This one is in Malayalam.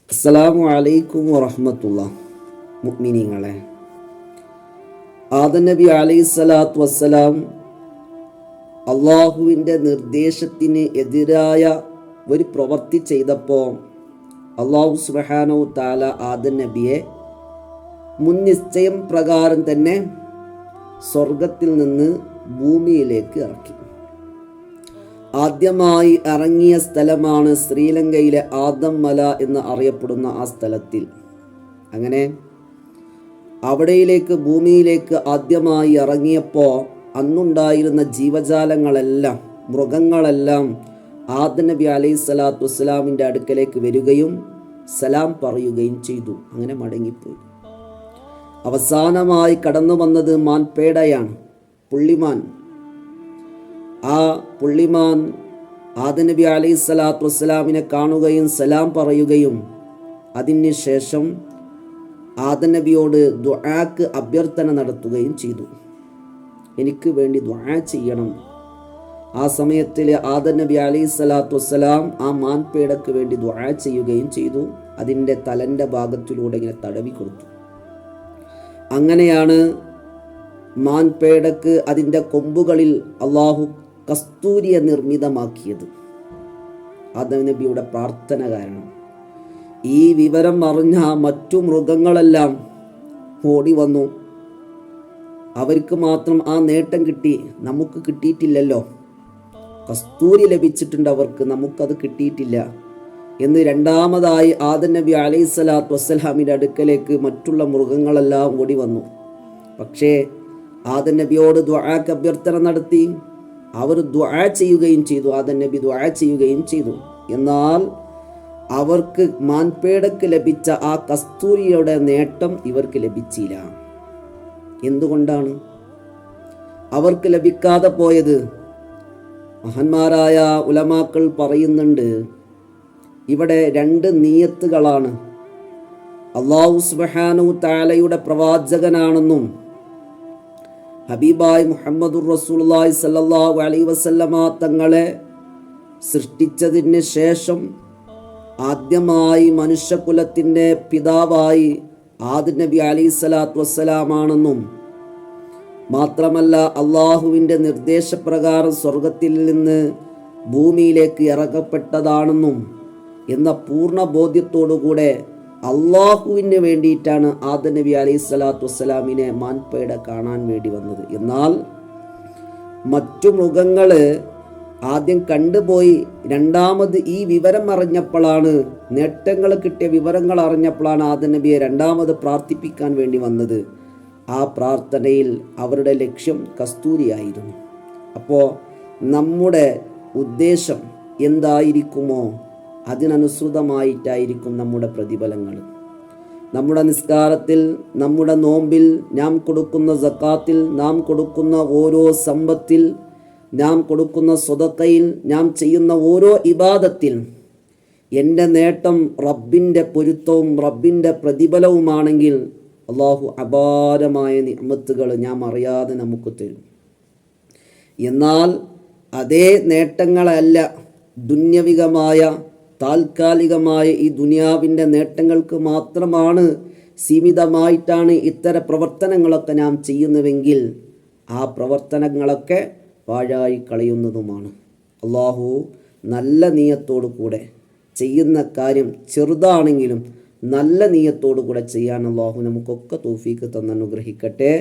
അസ്സലാമു അലൈക്കും വറഹ്മത്തുള്ളാഹി. മുഅ്മിനീങ്ങളെ, ആദം നബി അലൈഹിസ്സലാത്തു വസ്സലാം അള്ളാഹുവിൻ്റെ നിർദ്ദേശത്തിന് എതിരായ ഒരു പ്രവൃത്തി ചെയ്തപ്പോൾ അള്ളാഹു സുബ്ഹാനഹു തആല ആദം നബിയെ മുൻനിശ്ചയം പ്രകാരം തന്നെ സ്വർഗത്തിൽ നിന്ന് ഭൂമിയിലേക്ക് ഇറക്കി. ആദ്യമായി ഇറങ്ങിയ സ്ഥലമാണ് ശ്രീലങ്കയിലെ ആദം മല എന്ന് അറിയപ്പെടുന്ന ആ സ്ഥലത്തിൽ. അങ്ങനെ അവിടയിലേക്ക് ഭൂമിയിലേക്ക് ആദ്യമായി ഇറങ്ങിയപ്പോൾ അന്നുണ്ടായിരുന്ന ജീവജാലങ്ങളെല്ലാം, മൃഗങ്ങളെല്ലാം ആദം നബി അലൈഹി സ്വലാത്തു വസ്സലാമിൻ്റെ അടുക്കലേക്ക് വരികയും സലാം പറയുകയും ചെയ്തു. അങ്ങനെ മടങ്ങിപ്പോയി. അവസാനമായി കടന്നു വന്നത് മാൻപേടയാണ്, പുള്ളിമാൻ. ആ പുള്ളിമാൻ ആദം നബി അലൈഹി സ്വലാത്തു വസ്സലാമിനെ കാണുകയും സലാം പറയുകയും അതിന് ശേഷം ആദം നബിയോട് ദുആക്ക് അഭ്യർത്ഥന നടത്തുകയും ചെയ്തു. എനിക്ക് വേണ്ടി ദുആ ചെയ്യണം. ആ സമയത്തിൽ ആദം നബി അലൈഹി സ്വലാത്തു വസ്സലാം ആ മാൻപേടക്ക് വേണ്ടി ദുആ ചെയ്യുകയും ചെയ്തു. അതിൻ്റെ തലൻ്റെ ഭാഗത്തിലൂടെ ഇങ്ങനെ തടവി കൊടുത്തു. അങ്ങനെയാണ് മാൻപേടക്ക് അതിൻ്റെ കൊമ്പുകളിൽ അള്ളാഹു കസ്തൂരിയെ നിർമ്മിതമാക്കിയത്. ആദം നബിയുടെ പ്രാർത്ഥന കാരണം ഈ വിവരം അറിഞ്ഞ മറ്റു മൃഗങ്ങളെല്ലാം ഓടി വന്നു. അവർക്ക് മാത്രം ആ നേട്ടം കിട്ടി, നമുക്ക് കിട്ടിയിട്ടില്ലല്ലോ. കസ്തൂരി ലഭിച്ചിട്ടുണ്ട് അവർക്ക്, നമുക്കത് കിട്ടിയിട്ടില്ല എന്ന് രണ്ടാമതായി ആദം നബി അലൈഹി സ്വലാത്തു വസ്സലാമിൻ്റെ അടുക്കലേക്ക് മറ്റുള്ള മൃഗങ്ങളെല്ലാം ഓടി വന്നു. പക്ഷേ ആദം നബിയോട് ദുആക്ക് അഭ്യർത്ഥന നടത്തി. അവർ ദുആ ചെയ്യുകയും ചെയ്തു. ആദം നബി ദുആ ചെയ്യുകയും ചെയ്തു. എന്നാൽ അവർക്ക് മാൻപേടക്ക് ലഭിച്ച ആ കസ്തൂരിയുടെ നേട്ടം ഇവർക്ക് ലഭിച്ചില്ല. എന്തുകൊണ്ടാണ് അവർക്ക് ലഭിക്കാതെ പോയത്? മഹാന്മാരായ ഉലമാക്കൾ പറയുന്നുണ്ട്, ഇവിടെ രണ്ട് നിയത്തുകളാണ്. അല്ലാഹു സുബ്ഹാനഹു തആലയുടെ പ്രവാചകനാണെന്നും ഹബീബായ് മുഹമ്മദുർ റസൂലുള്ളാഹി സ്വല്ലല്ലാഹു അലൈഹി വസല്ലമ തങ്ങളെ സൃഷ്ടിച്ചതിന് ശേഷം ആദ്യമായി മനുഷ്യകുലത്തിൻ്റെ പിതാവായി ആദം നബി അലൈഹി സ്വലാത്തു വസ്സലാമാണെന്നും മാത്രമല്ല അള്ളാഹുവിൻ്റെ നിർദ്ദേശപ്രകാരം സ്വർഗത്തിൽ നിന്ന് ഭൂമിയിലേക്ക് ഇറക്കപ്പെട്ടതാണെന്നും എന്ന പൂർണ്ണ ബോധ്യത്തോടുകൂടെ അള്ളാഹുവിന് വേണ്ടിയിട്ടാണ് ആദം നബി അലൈഹി സ്വലാത്തു വസ്സലാമിനെ മാൻപേട കാണാൻ വേണ്ടി വന്നത്. എന്നാൽ മറ്റു മൃഗങ്ങൾ ആദ്യം കണ്ടുപോയി. രണ്ടാമത് ഈ വിവരം അറിഞ്ഞപ്പോഴാണ്, നേട്ടങ്ങൾ കിട്ടിയ വിവരങ്ങൾ അറിഞ്ഞപ്പോഴാണ് ആദം നബിയെ രണ്ടാമത് പ്രാർത്ഥിപ്പിക്കാൻ വേണ്ടി വന്നത്. ആ പ്രാർത്ഥനയിൽ അവരുടെ ലക്ഷ്യം കസ്തൂരിയായിരുന്നു. അപ്പോൾ നമ്മുടെ ഉദ്ദേശം എന്തായിരിക്കുമോ അതിനനുസൃതമായിട്ടായിരിക്കും നമ്മുടെ പ്രതിഫലങ്ങൾ. നമ്മുടെ നിസ്കാരത്തിൽ, നമ്മുടെ നോമ്പിൽ, നാം കൊടുക്കുന്ന സക്കാത്തിൽ, നാം കൊടുക്കുന്ന ഓരോ സമ്പത്തിൽ, നാം കൊടുക്കുന്ന സ്വതക്കയിൽ, നാം ചെയ്യുന്ന ഓരോ ഇബാദത്തിൽ എൻ്റെ നേട്ടം റബ്ബിൻ്റെ പൊരുത്തവും റബ്ബിൻ്റെ പ്രതിഫലവുമാണെങ്കിൽ അള്ളാഹു അപാരമായ നിഅമത്തുകൾ നാം അറിയാതെ നമുക്ക് തരും. എന്നാൽ അതേ നേട്ടങ്ങളല്ല, ദുന്യവികമായ താൽക്കാലികമായ ഈ ദുനിയാവിൻ്റെ നേട്ടങ്ങൾക്ക് മാത്രമാണ്, സീമിതമായിട്ടാണ് ഇത്തരം പ്രവർത്തനങ്ങളൊക്കെ നാം ചെയ്യുന്നുവെങ്കിൽ ആ പ്രവർത്തനങ്ങളൊക്കെ പാഴായി കളയുന്നതുമാണ്. അള്ളാഹു നല്ല നീയത്തോടു കൂടെ ചെയ്യുന്ന കാര്യം ചെറുതാണെങ്കിലും നല്ല നീയത്തോടു കൂടെ ചെയ്യാൻ അള്ളാഹു നമുക്കൊക്കെ തൗഫീക്ക് തന്നനുഗ്രഹിക്കട്ടെ.